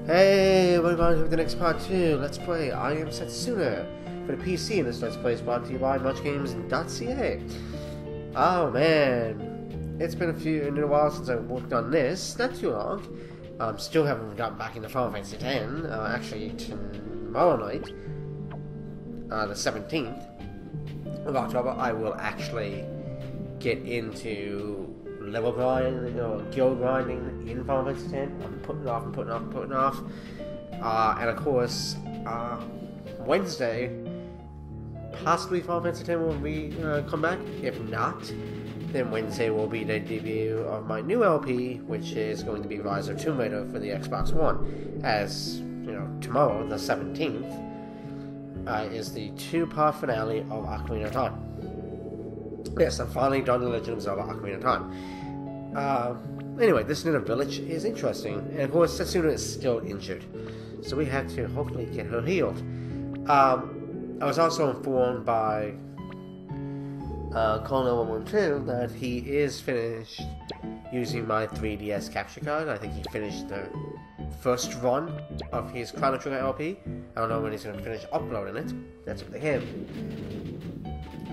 Hey, we're going to the next part 2. Let's play I Am Setsuna for the PC, and this Let's Play is brought to you by muchgames.ca. Oh man, it's been a while since I worked on this, not too long. Still haven't gotten back into Final Fantasy X. Actually, tomorrow night, the 17th of October, I will actually get into level grinding, guild grinding in Final Fantasy X. I'm putting it off. And of course, Wednesday, possibly Final Fantasy X will come back. If not, then Wednesday will be the debut of my new LP, which is going to be Rise of Tomb Raider for the Xbox One. As you know, tomorrow, the 17th, is the 2-part finale of Ocarina of Time. Yes, I'm finally done the Legend of Zelda Ocarina of Time. Anyway, this new village is interesting, and of course Setsuna is still injured, so we have to hopefully get her healed. I was also informed by Colonel 112 that he is finished using my 3DS capture card. I think he finished the first run of his Chrono Trigger LP. I don't know when he's going to finish uploading it. That's up to him.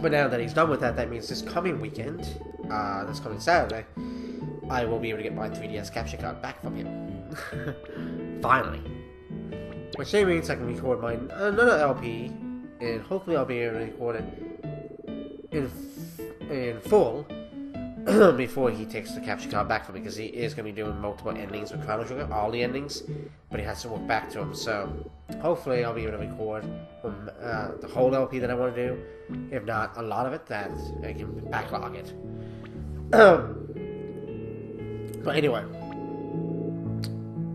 But now that he's done with that, that means this coming weekend, this coming Saturday, I will be able to get my 3DS capture card back from him. Finally. Which means I can record another LP, and hopefully I'll be able to record it in full before he takes the capture card back from me, because he is going to be doing multiple endings with Chrono Trigger, all the endings, but he has to work back to them. So hopefully I'll be able to record the whole LP that I want to do. If not a lot of it, that I can backlog it. But anyway,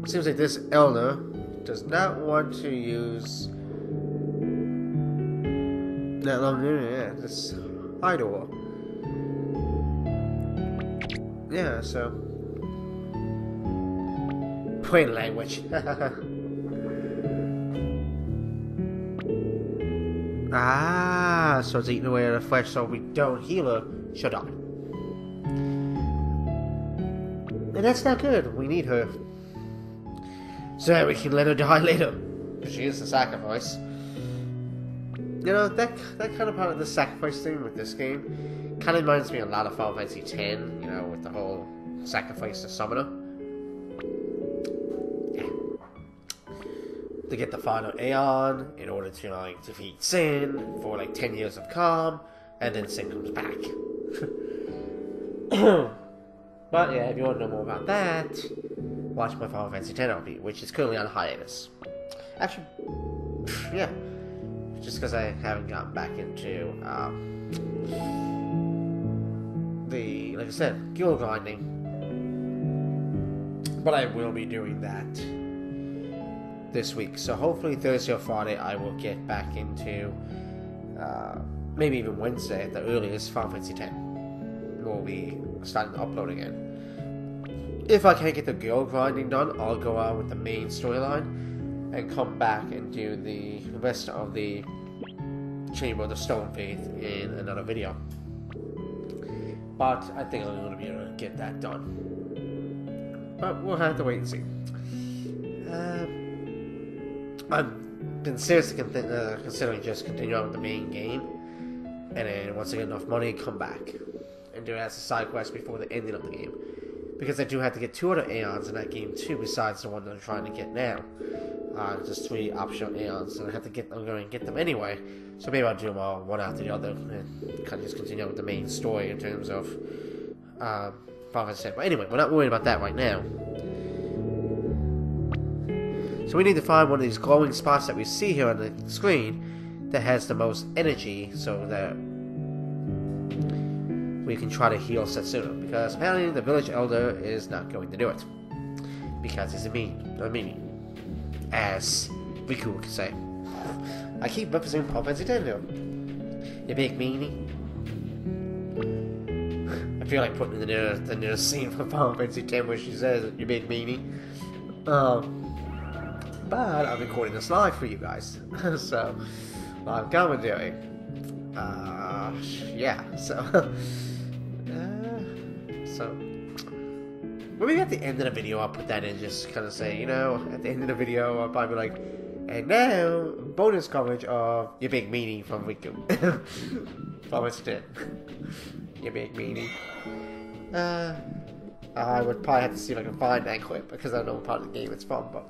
seems like this elder does not want to use that long. Yeah, this idol. Yeah, so plain language. So it's eating away at the flesh, so if we don't heal her, she'll die. And that's not good. We need her, so that we can let her die later, because she is the sacrifice. You know, that kind of part of the sacrifice thing with this game kind of reminds me a lot of Final Fantasy X, you know, with the whole sacrifice to summoner. Yeah. To get the final Aeon in order to, like, defeat Sin for, like, 10 years of calm, and then Sin comes back. But, yeah, if you want to know more about that, watch my Final Fantasy X LP, which is currently on hiatus. Actually, yeah. Just because I haven't gotten back into, like I said, guild grinding. But I will be doing that this week. So hopefully Thursday or Friday I will get back into, maybe even Wednesday at the earliest, Final Fantasy X. We'll be starting to upload again. If I can't get the guild grinding done, I'll go out with the main storyline and come back and do the rest of the Chamber of the Stone Faith in another video. But I think I'm going to be able to get that done. But we'll have to wait and see. I've been seriously considering just continuing on with the main game, and then once I get enough money, come back and do it as a side quest before the ending of the game. Because I do have to get 2 other Aeons in that game too, besides the one that I'm trying to get now. Just 3 optional Aeons, and I'm going to get them anyway. So maybe I'll do them all one after the other, and kind of just continue on with the main story in terms of Final Fantasy. But anyway, we're not worried about that right now. So we need to find one of these glowing spots that we see here on the screen that has the most energy, so that we can try to heal Setsuna. Because apparently the village elder is not going to do it, because he's a meanie. As Riku would say. I keep representing Final Fantasy X now. You big meanie. I feel like putting the new scene from Final Fantasy X where she says, you big meanie. But I'm recording this live for you guys. So, live commentary. Yeah, so... Well, maybe at the end of the video I'll put that in, just kind of say, you know, at the end of the video I'll probably be like, and now, bonus coverage of Your Big Meanie from Riku. From instead. Your Big Meanie. I would probably have to see if I can find that clip, because I don't know what part of the game it's from, but...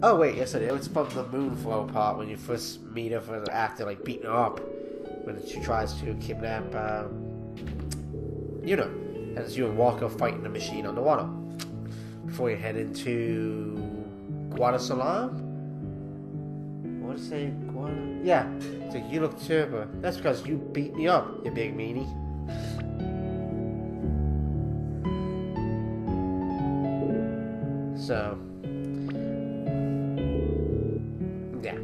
Oh wait, yes I did. It's from the Moonflow part, when you first meet her for the actor, like, beating her up. When she tries to kidnap, you know. And it's you and Walker fighting the machine on the water. Before you head into... Guadalajara? What did I say? Yeah. It's like, you look terrible. That's because you beat me up, you big meanie. So... yeah.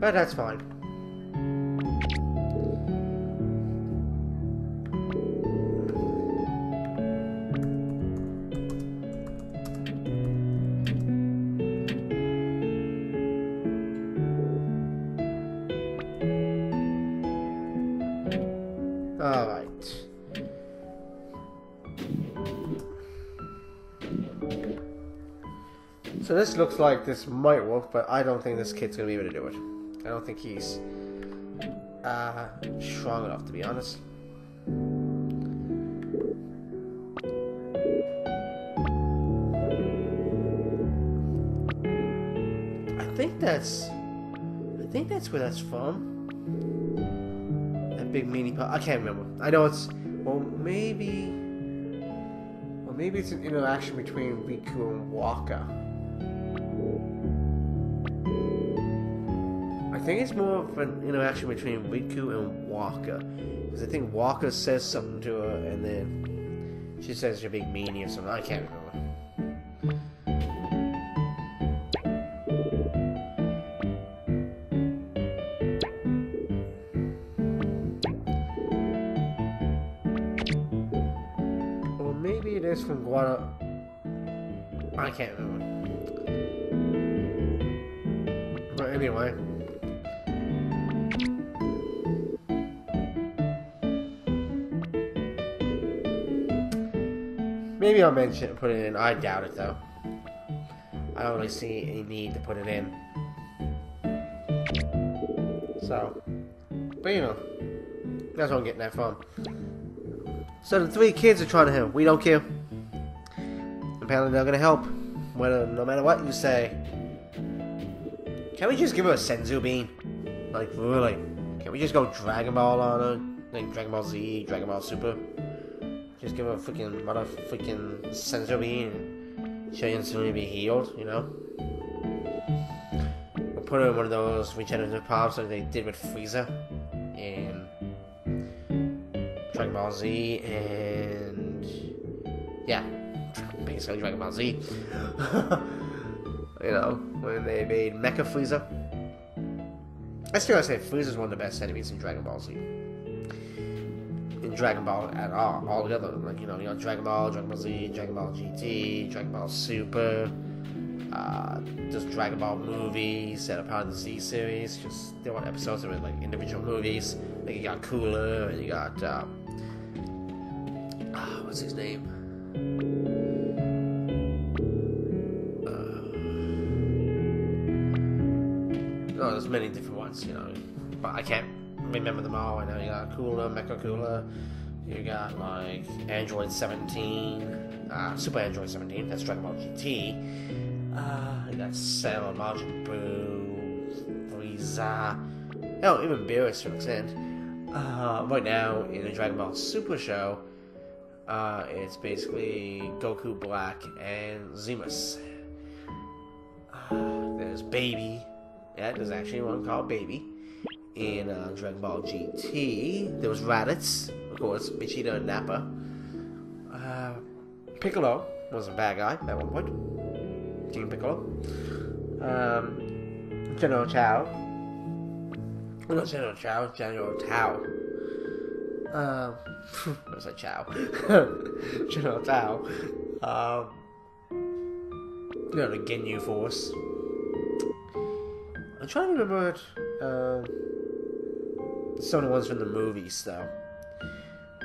But that's fine. Alright. So this looks like this might work, but I don't think this kid's gonna be able to do it. I don't think he's strong enough, to be honest. I think that's where that's from. That big meanie part. I can't remember. I know it's maybe it's an interaction between Riku and Waka. I think it's more of an interaction between Riku and Waka. Because I think Waka says something to her, and then she says you're big meanie or something. I can't remember. Or maybe it is from I can't remember. But anyway. Maybe I'll mention it, put it in. I doubt it though. I don't really see any need to put it in. So, but you know, that's what I'm getting that from. So the three kids are trying to help. We don't care. Apparently they're gonna help, no matter what you say. Can we just give her a Senzu bean? Like really? Can we just go Dragon Ball on her? Like Dragon Ball Z, Dragon Ball Super? Just give her a freaking Senzu bean and she'll instantly be healed, you know? We'll put her in one of those regenerative powers like they did with Frieza in Dragon Ball Z, and yeah, basically Dragon Ball Z. You know, when they made Mecha Frieza. I still gotta say, Frieza's one of the best enemies in Dragon Ball Z. In Dragon Ball at all together. Like, you know, Dragon Ball Z, Dragon Ball GT, Dragon Ball Super, just Dragon Ball movies that are part of the Z series. Just, there weren't episodes, there were like individual movies. Like, you got Cooler, and you got, what's his name? No, there's many different ones, you know, but I can't remember them all. I know you got Cooler, Mecha Cooler, you got like Android 17, Super Android 17, that's Dragon Ball GT, you got Cell, Majin Buu, Frieza, hell, even Beerus to an extent. Right now, in the Dragon Ball Super show, it's basically Goku Black and Zemus. There's Baby. Yeah, there's actually one called Baby. In Dragon Ball GT, there was Raditz, of course, Vegeta and Nappa. Piccolo was a bad guy at one point. King Piccolo. General Tao. Not General Tao, General Tao. What was that, Chow? General Tao. You know, the Ginyu Force. I'm trying to remember some of the ones from the movies, though.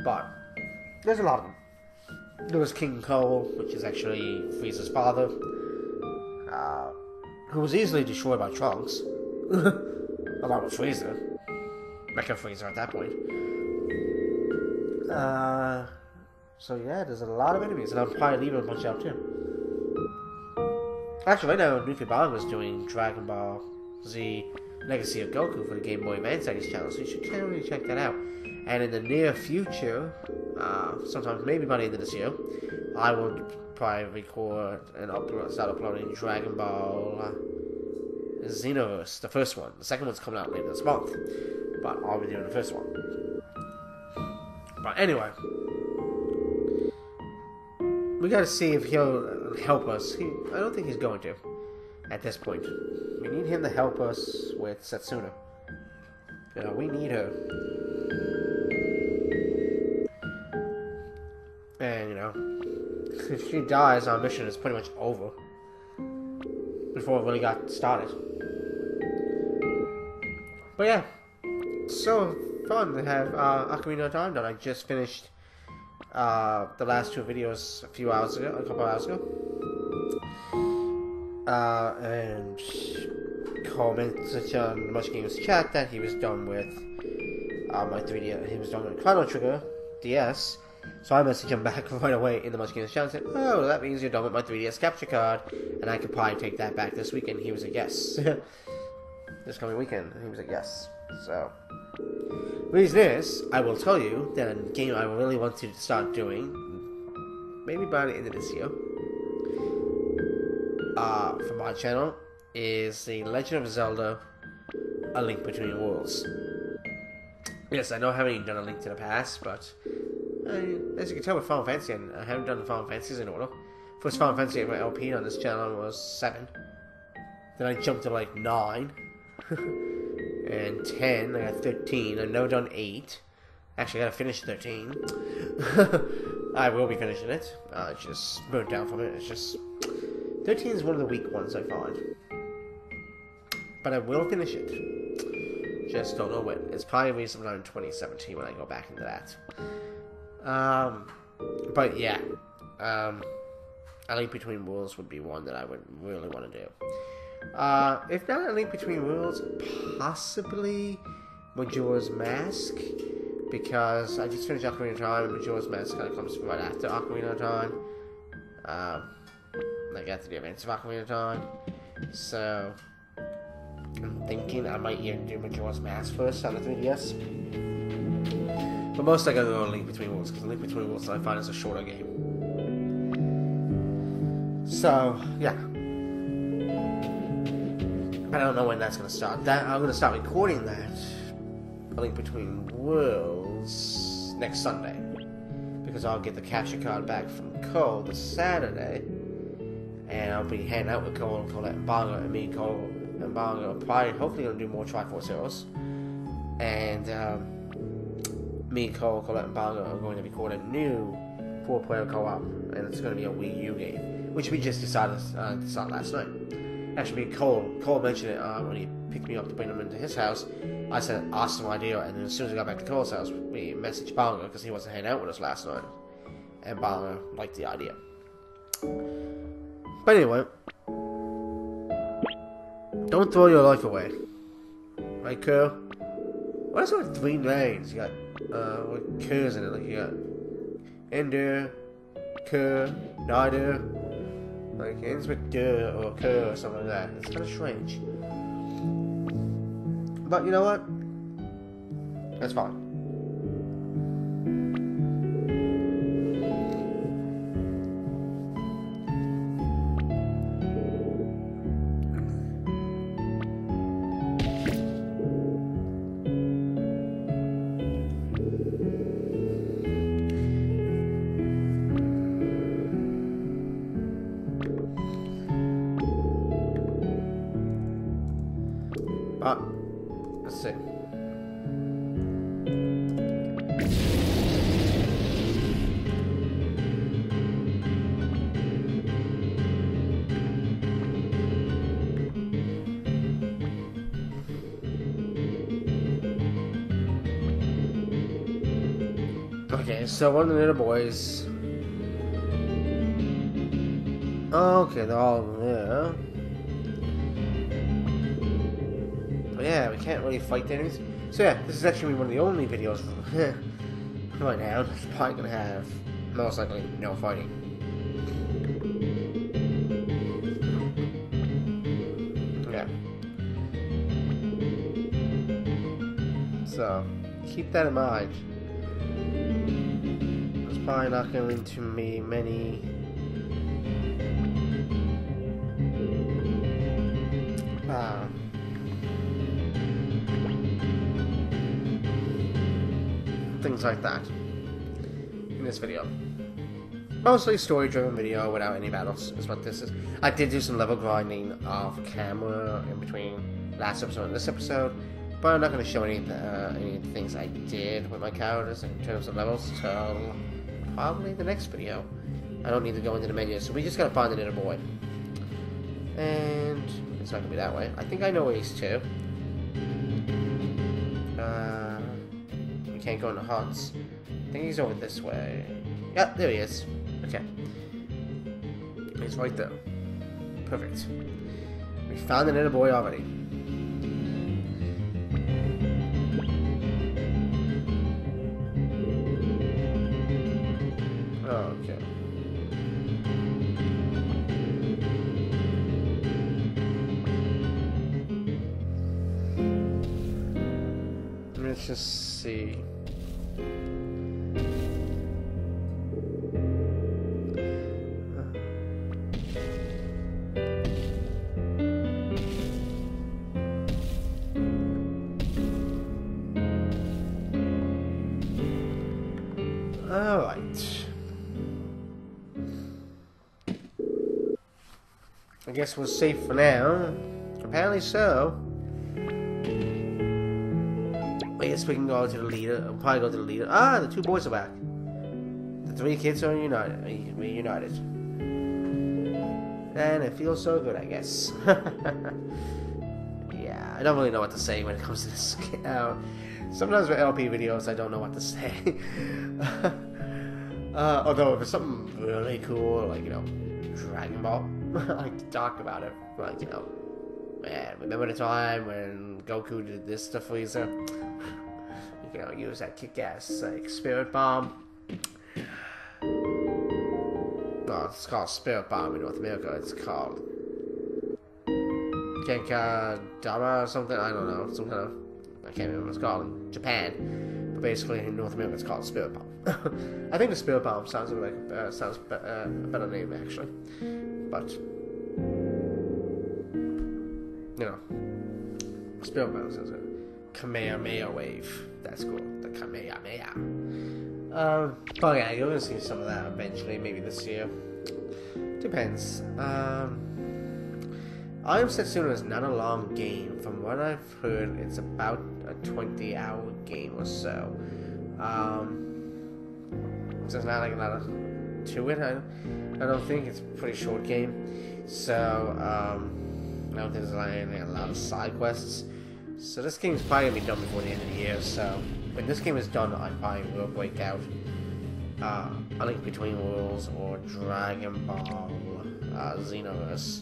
But there's a lot of them. There was King Cole, which is actually Frieza's father, who was easily destroyed by Trunks, along with Frieza. Mecha Frieza at that point. So yeah, there's a lot of enemies, and I'm probably leaving a bunch out too. Actually, right now, Nufi Bong is doing Dragon Ball Z Legacy of Goku for the Game Boy Advance channel, so you should totally check that out. And in the near future, sometimes maybe by the end of this year, I will probably record and start uploading Dragon Ball Xenoverse, the first one. The second one's coming out later this month, but I'll be doing the first one. But anyway, we gotta see if he'll help us. I don't think he's going to at this point. We need him to help us with Setsuna. You know, we need her. And, you know, if she dies, our mission is pretty much over. Before it really got started. But yeah, so fun to have Ocarina of Time done. I just finished the last two videos a couple hours ago. And commented on the Much Games chat that he was done with my 3D. He was done with Chrono Trigger DS. So I messaged him back right away in the Much Games chat and said, "Oh, that means you're done with my 3DS capture card, and I could probably take that back this weekend." He was a yes. This coming weekend, he was a yes. So, reason is, I will tell you that a game I really want to start doing, maybe by the end of this year, for my channel, is The Legend of Zelda: A Link Between Worlds. Yes, I know I haven't done A Link to the Past, but as you can tell with Final Fantasy, I haven't done the Final Fantasies in order. First Final Fantasy I ever LP'd on this channel was 7. Then I jumped to like 9. And 10, I got 13. I've never done 8. Actually, I gotta finish 13. I will be finishing it. It's just burnt down from it. It's just 13 is one of the weak ones I find. But I will finish it. Just don't know when. It's probably sometime in 2017 when I go back into that. But yeah. A Link Between Worlds would be one that I would really want to do. If not A Link Between Worlds, possibly Majora's Mask, because I just finished Ocarina of Time, and Majora's Mask kind of comes right after Ocarina of Time, like after the events of Ocarina of Time, so I'm thinking I might even do Majora's Mask first on the 3DS, but most I gotta go A Link Between Worlds, because A Link Between Worlds I find is a shorter game, so yeah. I don't know when that's going to start. I'm going to start recording that, A Link Between Worlds, next Sunday. Because I'll get the capture card back from Cole this Saturday. And I'll be hanging out with Cole, Colette, and Bongo, and me, Cole, and Bongo. Probably, hopefully, going to do more Triforce Heroes. And me, Cole, Colette, and Bongo are going to record a new 4-player co-op. And it's going to be a Wii U game. Which we just decided to start last night. Actually, Cole mentioned it when he picked me up to bring him into his house. I said, awesome idea, and then as soon as we got back to Cole's house, we messaged Bongo because he wasn't hanging out with us last night. And Bongo liked the idea. But anyway, don't throw your life away. Right, Kerr? Why is there like 3 names? You got, with Kerrs in it, like you got Ender, Kerr, Nider. Like, it ends with duh or cur or something like that. It's kind of strange. But you know what? That's fine. Let's see. Okay, Okay, so one of the little boys. Okay, they're all there. But yeah, we can't really fight the enemies. So yeah, this is actually one of the only videos right now that's probably gonna have most likely no fighting. Yeah. So keep that in mind. There's probably not going to be many things like that in this video. Mostly story-driven video without any battles is what this is. I did do some level grinding off camera in between last episode and this episode, but I'm not going to show any of the things I did with my characters in terms of levels till probably the next video. I don't need to go into the menu, so we just gotta find the little boy. And it's not gonna be that way. I think I know where he's to. We can't go in the huts. I think he's over this way. Yeah, there he is. Okay. He's right there. Perfect. We found the little boy already. Okay. Let's just see. Alright. I guess we're safe for now. Apparently so. I guess we can go to the leader. We'll probably go to the leader. Ah, the two boys are back. The three kids are reunited. And it feels so good, I guess. Yeah, I don't really know what to say when it comes to this. Sometimes with LP videos, I don't know what to say. Although if it's something really cool, like, you know, Dragon Ball, I like to talk about it. Like, you know, man, remember the time when Goku did this to Frieza? You know, use that kick-ass, like, Spirit Bomb. No, it's called Spirit Bomb in North America. It's called Genka Dama or something. I don't know. Some kind of, I can't remember what it's called in Japan. But basically in North America it's called Spirit Bomb. I think the Spirit Bomb sounds like a better name actually. But you know, Spirit Bomb sounds good. Kamehameha Wave. That's cool. The Kamehameha. But yeah, you're gonna see some of that eventually, maybe this year. Depends. I Am Setsuna is not a long game. From what I've heard, it's about a 20-hour game or so. So it's not like a lot to it. I don't think it's a pretty short game. So I don't think there's like a lot of side quests. So this game's probably gonna be done before the end of the year. So when this game is done, I probably will break out A Link Between Worlds or Dragon Ball Xenoverse.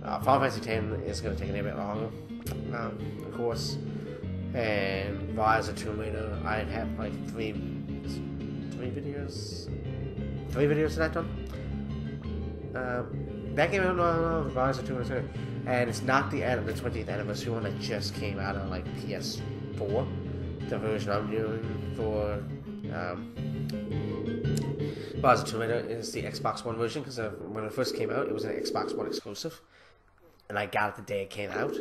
Final Fantasy X is going to take a little bit longer, of course. And Rise of Tomb Raider, I have like three videos that I've done. That game, I don't know, Rise of Tomb Raider, and it's not the end of the 20th anniversary one that just came out on like PS4. The version I'm doing for Rise of Tomb Raider is the Xbox One version, because when it first came out, it was an Xbox One exclusive. And I got it the day it came out.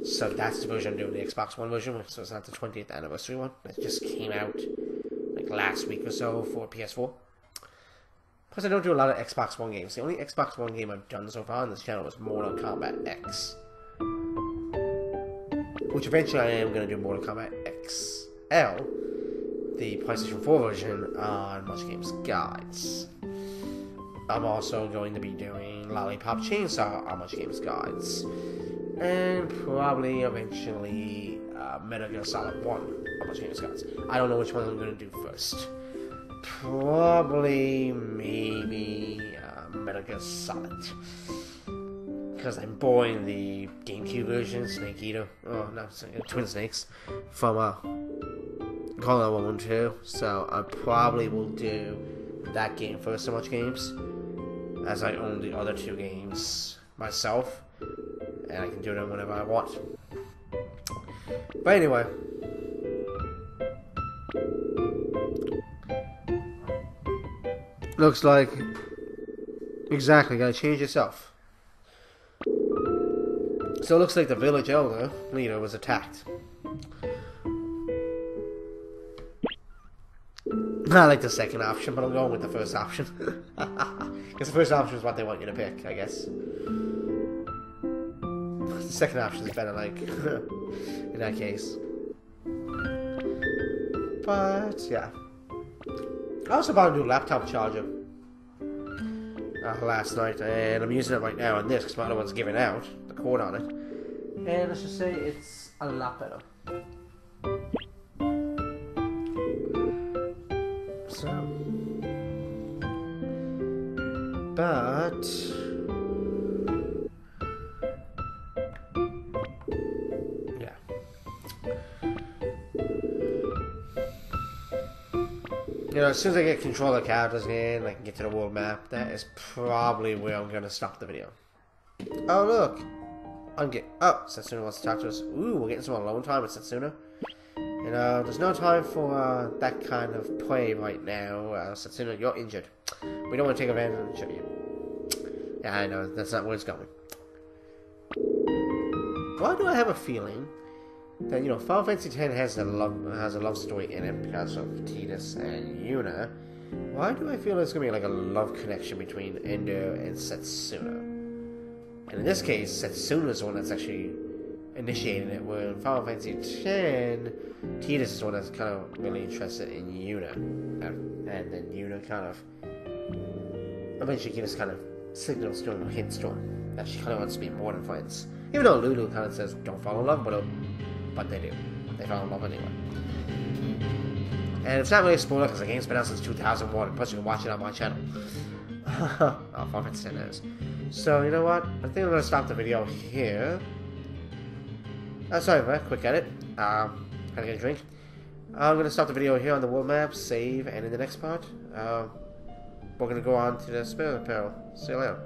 So that's the version I'm doing, the Xbox One version. So it's not the 20th anniversary one. It just came out like last week or so for PS4. Plus I don't do a lot of Xbox One games. The only Xbox One game I've done so far on this channel was Mortal Kombat X. Which eventually I am going to do Mortal Kombat XL, the PlayStation 4 version, on Much Games Guides. I'm also going to be doing Lollipop Chainsaw on Much Games Guides. And probably eventually Metal Gear Solid 1 on Much Games Guides. I don't know which one I'm going to do first. probably, maybe, Metal Gear Solid. Because I'm boring the GameCube version, Snake Eater. Oh, no, Twin Snakes. From, Call Out 112. So, I probably will do that game first so much games. As I own the other two games myself. And I can do them whenever I want. But anyway. Looks like... Exactly, gotta change yourself. So it looks like the village elder leader was attacked. I like the second option, but I'm going with the first option. Because the first option is what they want you to pick, I guess. The second option is better, like, in that case. But, yeah. I also bought a new laptop charger last night, and I'm using it right now on this because my other one's giving out, the cord on it. And let's just say it's a lot better. So, but yeah, you know, as soon as I get control of the characters again, I can get to the world map. That is probably where I'm gonna stop the video. Oh look, oh, Setsuna wants to talk to us. Ooh, we're getting some alone time with Setsuna. You know, there's no time for that kind of play right now. Setsuna, you're injured. We don't want to take advantage of you. Yeah, I know, that's not where it's going. Why do I have a feeling that, you know, Final Fantasy X has a love story in it because of Tidus and Yuna? Why do I feel there's going to be like a love connection between Endo and Setsuna? And in this case, Setsuna is the one that's actually initiating it, where in Final Fantasy X, Tidus is the one that's kind of really interested in Yuna. And then Yuna kind of eventually gives kind of signals to him, or hints to him, that she kind of wants to be more than friends. Even though Lulu kind of says, don't fall in love with him, but they do. They fall in love anyway. And it's not really a spoiler because the game's been out since 2001, plus you can watch it on my channel. Oh, Final Fantasy X is. So, you know what? I think I'm going to stop the video here. Sorry for that quick edit. Gotta get a drink. I'm going to stop the video here on the world map, save, and in the next part, we're going to go on to the Spirit Apparel. See you later.